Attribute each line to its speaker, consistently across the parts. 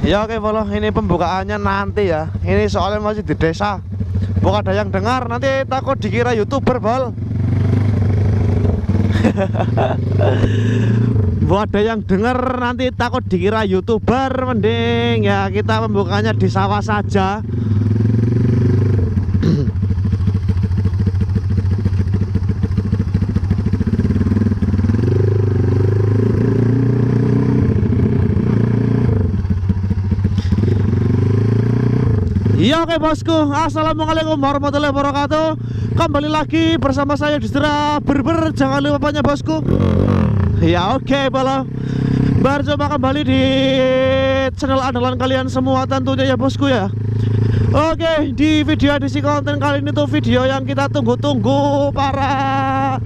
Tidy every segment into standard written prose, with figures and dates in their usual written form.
Speaker 1: Ya oke bolo, ini pembukaannya nanti ya. Ini soalnya masih di desa. Bukan ada yang dengar, nanti takut dikira YouTuber bol. Buat ada yang dengar nanti takut dikira YouTuber, mending ya kita pembukanya di sawah saja. Ya oke bosku, assalamualaikum warahmatullahi wabarakatuh. Kembali lagi bersama saya di Setra Berber. Jangan lupa apanya bosku. Ya oke bolo, berjumpa kembali di channel andalan kalian semua tentunya ya bosku ya. Oke, di video edisi konten kali ini tuh video yang kita tunggu-tunggu para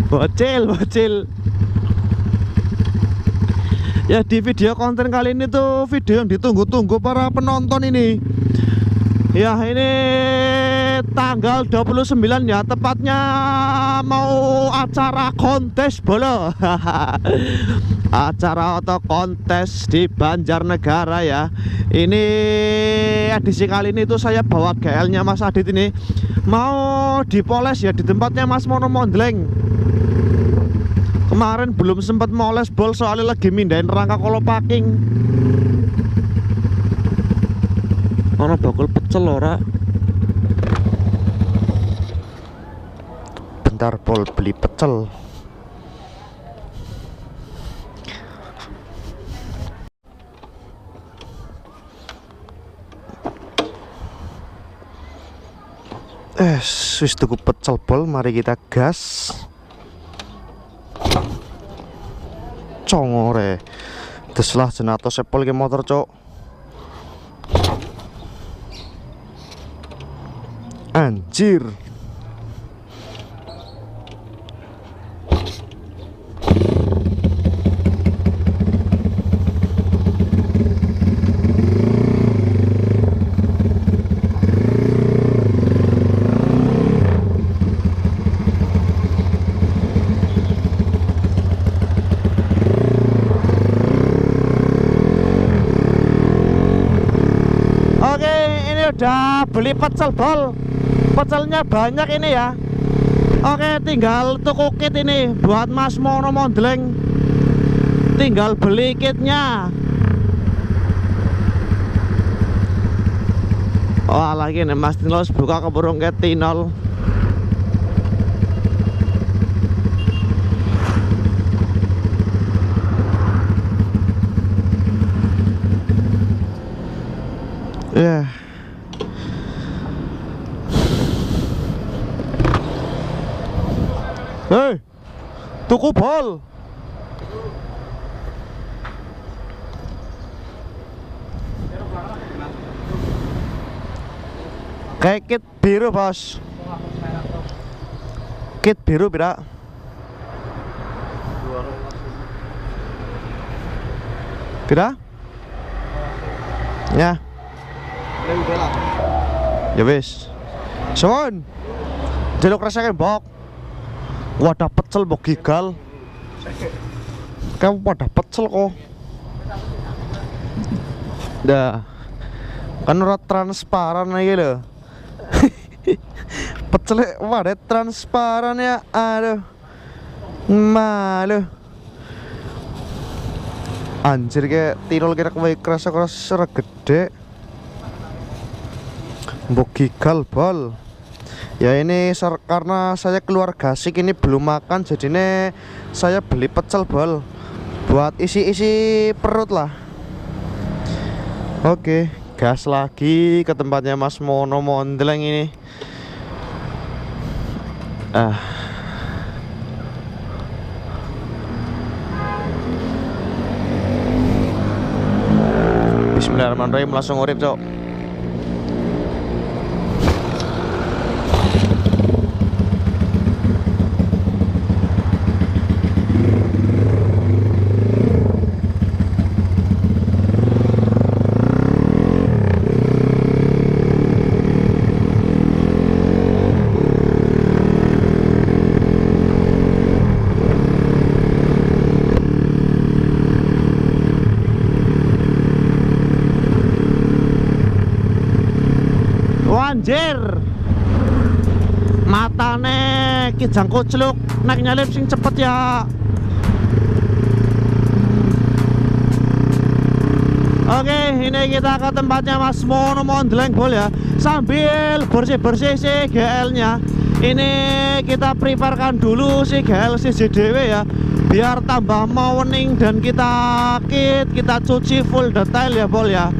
Speaker 1: bocil. Ya, di video konten kali ini tuh video yang ditunggu-tunggu para penonton ini. Ya, ini tanggal 29 ya, tepatnya mau acara kontes bolo. Acara atau kontes di Banjarnegara ya. Ini edisi kali ini tuh saya bawa GL-nya Mas Adit ini. Mau dipoles ya di tempatnya Mas Mono Mondleng. Kemarin belum sempat moles bol soalnya lagi mindahin rangka kolopaking. Ono bakul pecel ora? Bentar bol beli pecel. Wis tuku pecel bol, mari kita gas. Congore deslah jenato sepol ke motor cok. Anjir. Udah beli pecel bol, pecelnya banyak ini ya. Oke, tinggal tuku kit ini buat Mas Mono Mondleng. Tinggal beli kitnya. Wah, lagi nih Mas Tinos buka keburung ke tinol. Ya. Hei, tuku bol. Kayak kit biru bos. Kit biru beda. Beda? Ya. Ya wis. Son. Jeluk rasanya bok. Wadah pecel mbok gigal. Kamu wadah pecel kok. Dah. Kan ora transparan iki lho. Pecel wadah transparan ya. Aduh. Malu. Anjir kayak tinol kira kowe kerasa gede. Mbok gigal bol. Ya ini karena saya keluar gasik ini belum makan, jadi ini saya beli pecel bol buat isi-isi perut lah. Oke, gas lagi ke tempatnya Mas Mono Mondleng ini. Bismillahirrahmanirrahim, langsung urip cok. anjir. Matane kijang kucluk, nek nyalip sing cepet ya. Oke, ini kita ke tempatnya Mas Mono Mondleng Bol ya. Sambil bersih-bersih si GL-nya. Ini kita preparekan dulu si GL CJDW ya, biar tambah mawening dan kita cuci full detail ya Bol ya.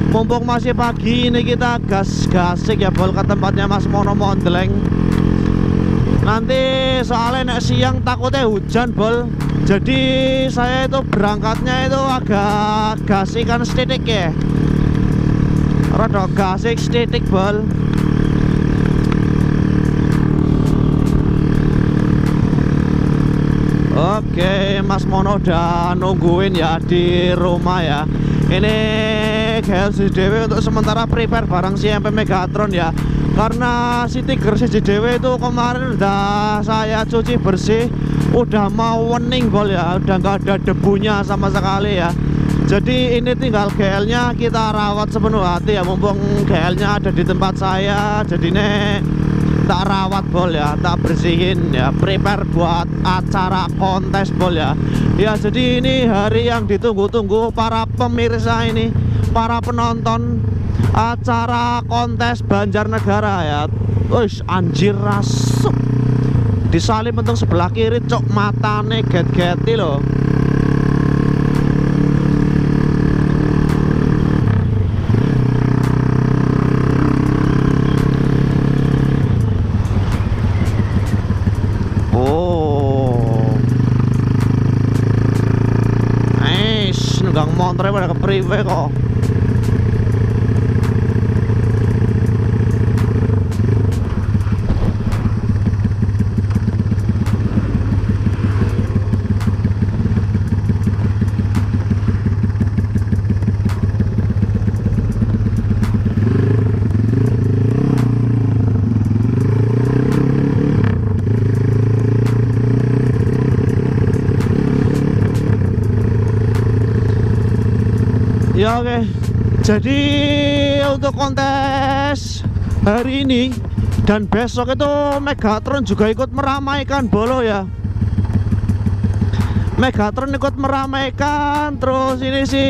Speaker 1: Mumpung masih pagi ini kita gas-gasik ya Bol ke tempatnya Mas Mono Mondleng. Nanti soalnya nek siang takutnya hujan Bol. Jadi saya itu berangkatnya itu agak gasikan setitik ya. Rada gasik setitik Bol. Oke, Mas Mono udah nungguin ya di rumah ya. Ini GL CJDW untuk sementara prepare barang si MP Megatron ya. Karena si Tiger CJDW itu kemarin udah saya cuci bersih, udah mau wening Bol ya, udah nggak ada debunya sama sekali ya. Jadi ini tinggal GL-nya kita rawat sepenuh hati ya, mumpung GL-nya ada di tempat saya. Jadi nih tak rawat Bol ya, tak bersihin ya, prepare buat acara kontes Bol ya. Ya jadi ini hari yang ditunggu-tunggu para pemirsa ini, para penonton acara kontes Banjarnegara ya. Wih anjir rasuk, disalip untung sebelah kiri cok, matane get-geti loh. Nunggang motornya pada kepriwe kok. Ya oke. Jadi untuk kontes hari ini dan besok itu Megatron juga ikut meramaikan Bolo ya. Megatron ikut meramaikan, terus ini si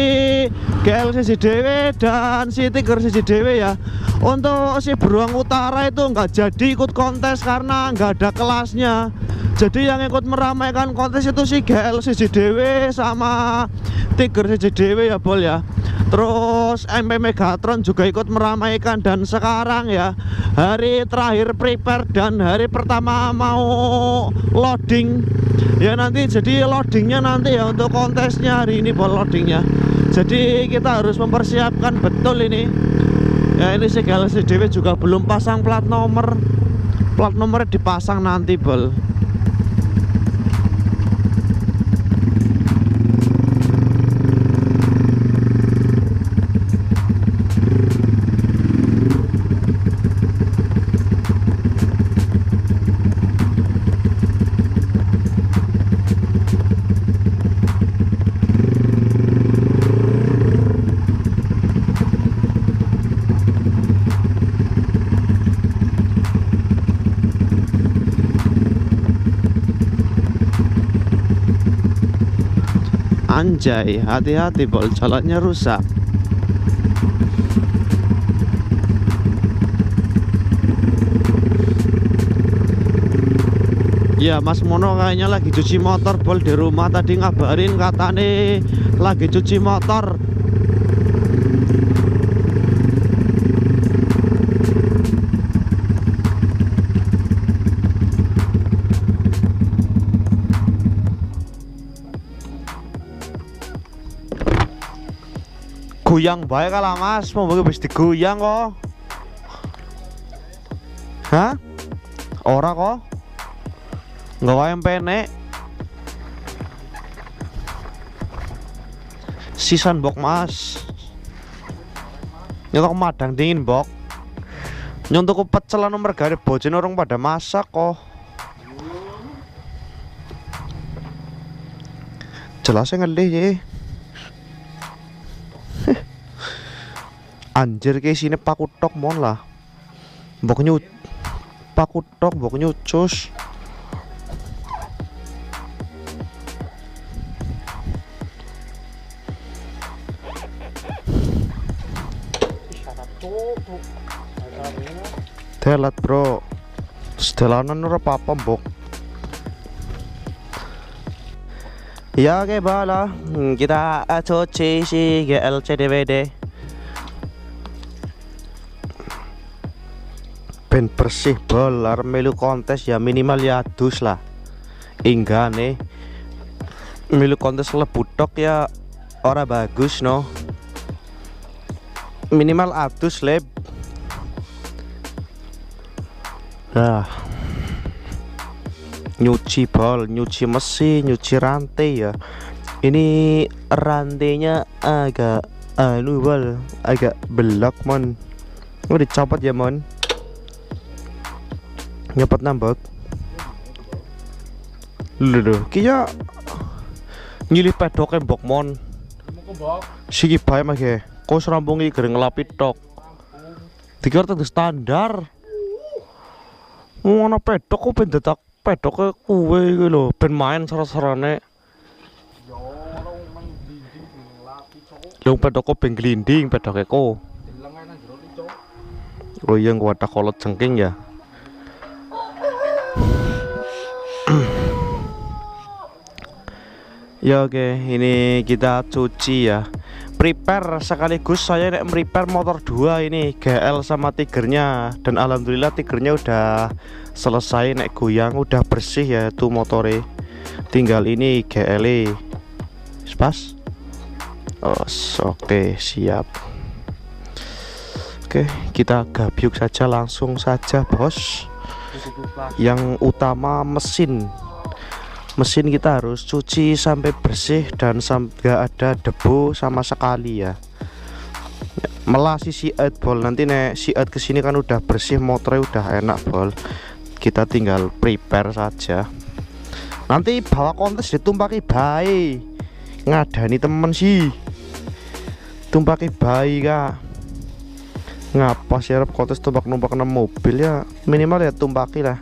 Speaker 1: GL CJDW dan si Tiger CJDW ya. Untuk si Beruang Utara itu nggak jadi ikut kontes karena nggak ada kelasnya. Jadi yang ikut meramaikan kontes itu si GL CJDW sama Tiger CJDW ya Bol ya. Terus MP Megatron juga ikut meramaikan, dan sekarang ya hari terakhir prepare dan hari pertama mau loading ya. Nanti jadi loadingnya nanti ya untuk kontesnya hari ini Bol, loadingnya. Jadi kita harus mempersiapkan betul ini ya. Ini si GL CJDW juga belum pasang plat nomor, plat nomornya dipasang nanti Bol. Anjay, hati-hati Bol, jalannya rusak. Ya Mas Mono kayaknya lagi cuci motor Bol di rumah, tadi ngabarin katanya lagi cuci motor. Goyang baik kalah Mas, mau bagi bisa digoyang kok. Hah? Ora kok. Nggak wayang penek. Sisan bok Mas. Nyetok madang dingin bok. Nyontok pecel nomor gare bocin orang pada masak kok. Jelasnya ngelih ya. Anjir kayak sini paku tok mon lah. Mbok nyut paku tok mbok nyucus. Telat bro, sedelanan ora apa-apa mbok. Ya oke bala, kita cuci si GLC DVD. Ben bersih bol, arep melu kontes ya minimal ya adus lah. Inggane melu kontes lebu tok ya ora bagus no. Minimal adus leb. Nah, nyuci bol, nyuci mesin, nyuci rantai ya. Ini rantainya agak bol, agak belok mon. Udah dicopot ya mon. Nyopot nambok. Lho, kia nyilih pedoknya mbok mon. Siki bae mage. Kok serampungi gereng ngelapit tok. Dikira tadi standar. Ngono pedok kok ben detak pedoke kuwe iki lho, ben main sara-sarane. Yo ora nang glinding ngelapi cok. Lho pedok kok ben glinding pedoke ko. Dilengane nang jero cok. Oh iya ngwadah kolot jengking ya. Ya oke, ini kita cuci ya. Prepare sekaligus saya nek prepare motor 2 ini GL sama Tigernya, dan alhamdulillah Tigernya udah selesai nek goyang, udah bersih ya tuh motore. Tinggal ini GL pas. Oh, oke siap. Oke, kita gabyuk saja langsung saja bos. Yang utama mesin kita harus cuci sampai bersih dan sampai ada debu sama sekali ya. Melasi siat bol, nanti nek siat kesini kan udah bersih, motornya udah enak bol. Kita tinggal prepare saja. Nanti bawa kontes ditumpaki bayi, ngadani temen sih. Tumpaki bayi kak. Ngapa sih harap kontes numpak mobil ya, minimal ya tumpaki lah.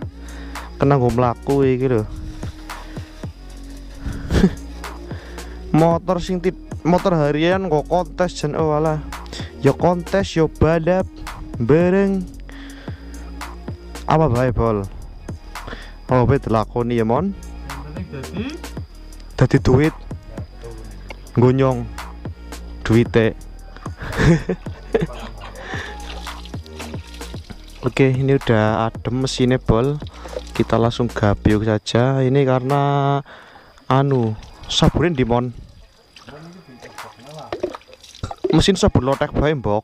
Speaker 1: Kena gue melaku gitu. Motor harian kok kontes jan oh alah. Ya kontes yo balap bareng. Apa bae bol? Oh bet lakoni ya mon. Dadi duit. Gonyong duite. Oke, ini udah adem mesinnya bol. Kita langsung gabyuk saja. Ini karena saburin di mon. Mesin sabun lotek bae mbok.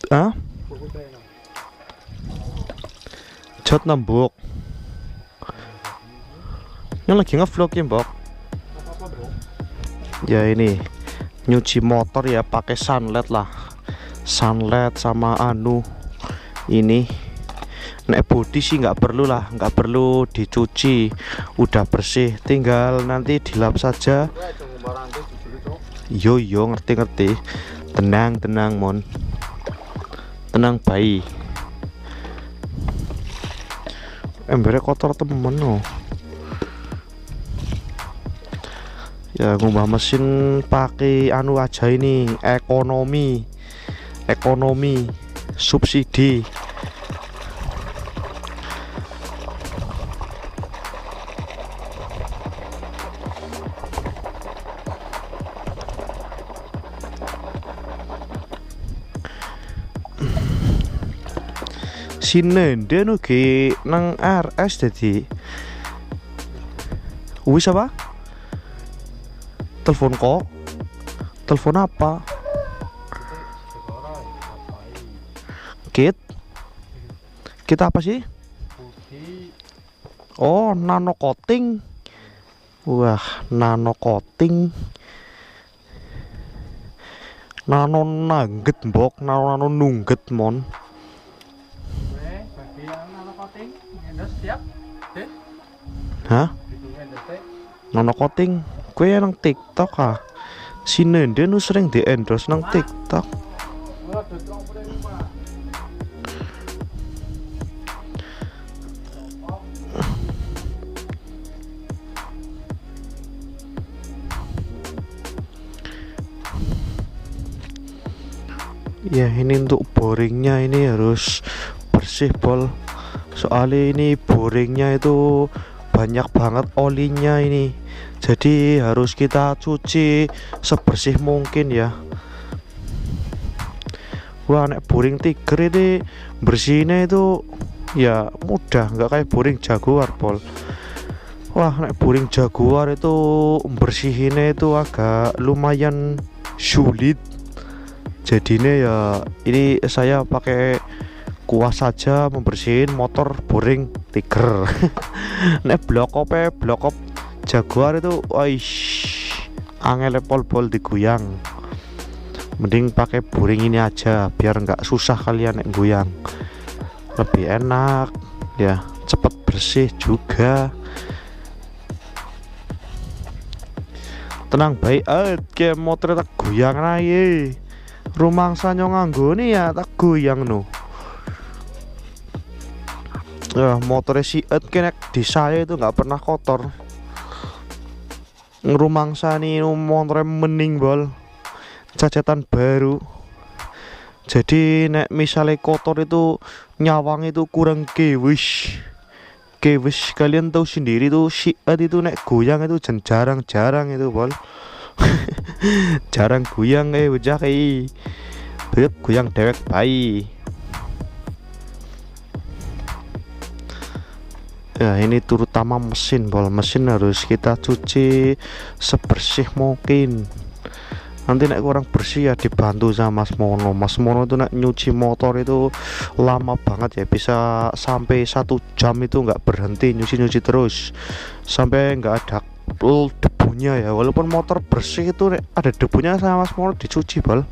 Speaker 1: Hah? Jot nembok. Yang lagi ngevlog ya mbok. Ya ini nyuci motor ya pakai sunlight lah. Sunlight sama ini. Nek bodi sih nggak perlu lah, nggak perlu dicuci, udah bersih, tinggal nanti dilap saja. Yo ngerti, tenang mon, tenang bayi. Embernya kotor temen no. Ya ngubah mesin pakai aja ini, ekonomi subsidi. Sinende nugi nang RS dadi. Wis apa? Telepon kok? Telepon apa? Kit apa sih? Oh, nano coating. Wah, nano coating. Nano nugget mbok, nano nugget mon. Hah? Nano coating, kue nang TikTok ah. Sinende nu sering di endorse nang TikTok. Ya ini untuk boringnya ini harus bersih bol. Soalnya ini boringnya itu banyak banget olinya ini. Jadi harus kita cuci sebersih mungkin ya. Wah, nek boring Tiger ini bersihnya itu ya mudah, nggak kayak boring Jaguar bol. Wah, nek boring Jaguar itu bersihinnya itu agak lumayan sulit. Jadinya ya ini saya pakai kuas saja membersihin motor boring Tiger. Nek blok op Jaguar itu angel pol digoyang. Mending pakai boring ini aja biar nggak susah kalian nek goyang. Lebih enak ya, cepet bersih juga. Tenang baik, ke motor tak goyang aja. Rumangsa nganggo nih ya tak goyang no. Motornya si Ed kenek di saya itu nggak pernah kotor. Rumangsa nih motornya mening bol, cacetan baru. Jadi nek misalnya kotor itu nyawang itu kurang kewis. Kalian tahu sendiri tuh si Ed itu nek goyang itu jarang-jarang itu bol. Jarang goyang bocah beb goyang dewek bayi. Ya ini terutama mesin bol, mesin harus kita cuci sebersih mungkin. Nanti nek kurang bersih ya dibantu sama Mas Mono. Mas Mono itu nek nyuci motor itu lama banget ya, bisa sampai 1 jam itu nggak berhenti nyuci terus sampai nggak ada debunya ya. Walaupun motor bersih itu ada debunya sama Mas Mono dicuci bal.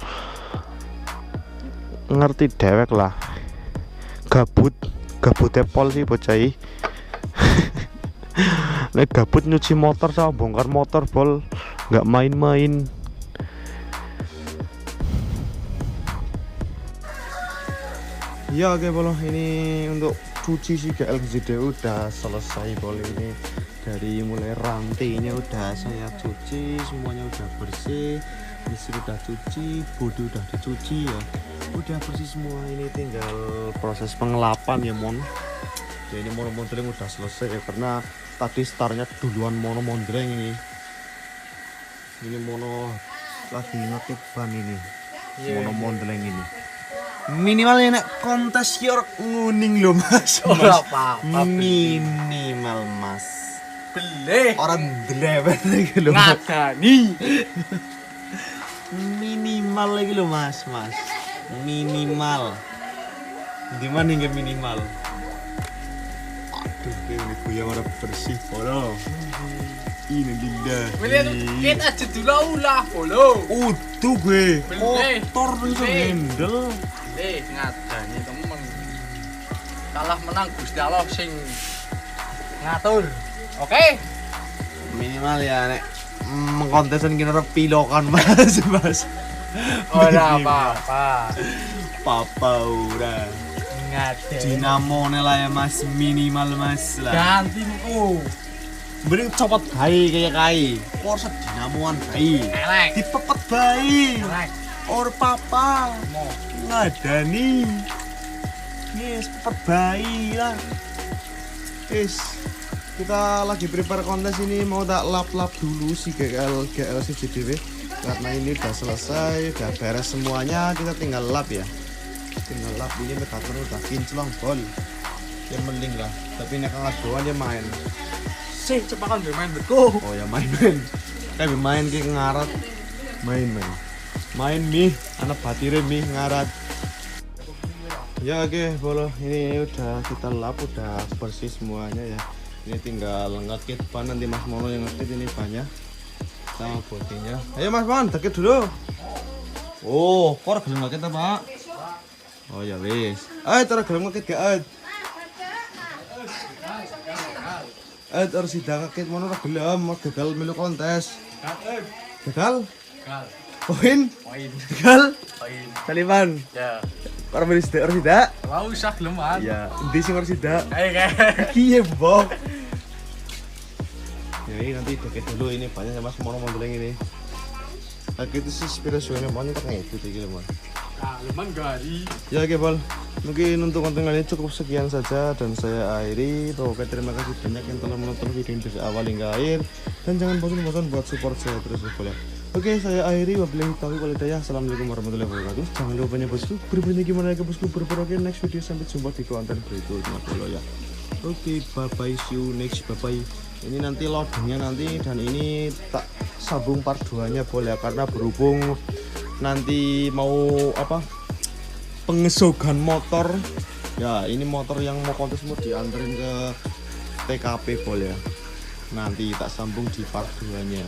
Speaker 1: Ngerti dewek lah, gabut pol sih bocah. Nek gabut nyuci motor sama bongkar motor bol, nggak main-main. Ya oke bol, ini untuk cuci si GLGD udah selesai bol. Ini dari mulai rantainya udah saya cuci, semuanya udah bersih. Mesin udah cuci, bodi udah dicuci ya, udah bersih semua. Ini tinggal proses pengelapan ya mon. Ya ini mono mondreng udah selesai ya, karena tadi startnya duluan mono mondreng ini. Ini mono lagi ngekip ban ini, mono mondreng ini. Minimalnya nek kontes york nguning lo mas.
Speaker 2: Apa-apa
Speaker 1: minimal mas.
Speaker 2: Beleh
Speaker 1: Orang delewer lagi lo
Speaker 2: ngadani.
Speaker 1: Minimal lagi lo mas. Minimal. Gimana nih minimal? Aduh, ini kuya warna bersih polo. Ini dinda.
Speaker 2: Kita judul ulah polo.
Speaker 1: Tuh gue.
Speaker 2: Beleh.
Speaker 1: Kotor tuh handle.
Speaker 2: Ngadani temen. Kalah menang Gusti Allah sing ngatur. Oke.
Speaker 1: Minimal ya nek mengkontesan kira pilokan mas.
Speaker 2: Ora apa-apa.
Speaker 1: Papa ora.
Speaker 2: Ngadani.
Speaker 1: Dinamo lah ya mas, minimal mas lah.
Speaker 2: Ganti muku.
Speaker 1: Beri copot bayi kayak kai. Porsche dinamoan bayi.
Speaker 2: Elek.
Speaker 1: Dipepet bayi.
Speaker 2: Elek.
Speaker 1: Or papa.
Speaker 2: Mo.
Speaker 1: Ngadani. Yes, pepet bayi lah. Kita lagi prepare kontes ini, mau tak lap dulu si GL CJDW karena ini udah selesai, udah beres semuanya. Kita tinggal lap ya, tinggal lap. Ini Megatron udah kinclong bol, yang penting lah. Tapi nek ngadoan dia main
Speaker 2: Sih cepakan bermain betul.
Speaker 1: oh ya main kayak main kayak ngarat main mie anak batire mie ngarat ya. Oke bolo, ini udah kita lap, udah bersih semuanya ya. Ini tinggal ngekit ban, nanti Mas Mono yang ngekit ini banyak sama bodinya. Ayo Mas Mon, dekit dulu. Oh, kok gelem ngekit apa? Oh ya wis. Terus gelem ngekit gak? Harus sidang ngekit Mono ora gelem, gagal melu kontes. Gagal? Poin? Gagal? Taliban.
Speaker 2: Ya.
Speaker 1: Para harus tidak?
Speaker 2: Mau usah geleman.
Speaker 1: Ya, endi sing harus tidak?
Speaker 2: Kayak.
Speaker 1: Iya, Bok. Jadi nanti deket dulu ini banyak ya Mas Mono mondreng ini. Lagi itu sih spiritualnya mau tak ngedit iki lho, Mas.
Speaker 2: Lumayan gari.
Speaker 1: Ya oke Bol, mungkin untuk konten kali ini cukup sekian saja dan saya akhiri. Oke, terima kasih banyak yang telah menonton video ini dari awal hingga akhir dan jangan bosan-bosan buat support saya terus ya Bol ya. Oke, saya akhiri. Wabillahi taufiq wal hidayah. Assalamualaikum warahmatullahi wabarakatuh. Jangan lupa ya bosku, berikutnya gimana ya bosku, oke next video, sampai jumpa di konten berikutnya Bol ya. Oke, bye bye, see you next, bye bye. Ini nanti loadingnya nanti, dan ini tak sambung part 2 nya Bol ya, karena berhubung nanti mau apa, pengesogan motor ya, ini motor yang mau kontes mau dianterin ke TKP Bol ya, nanti tak sambung di part 2 nya.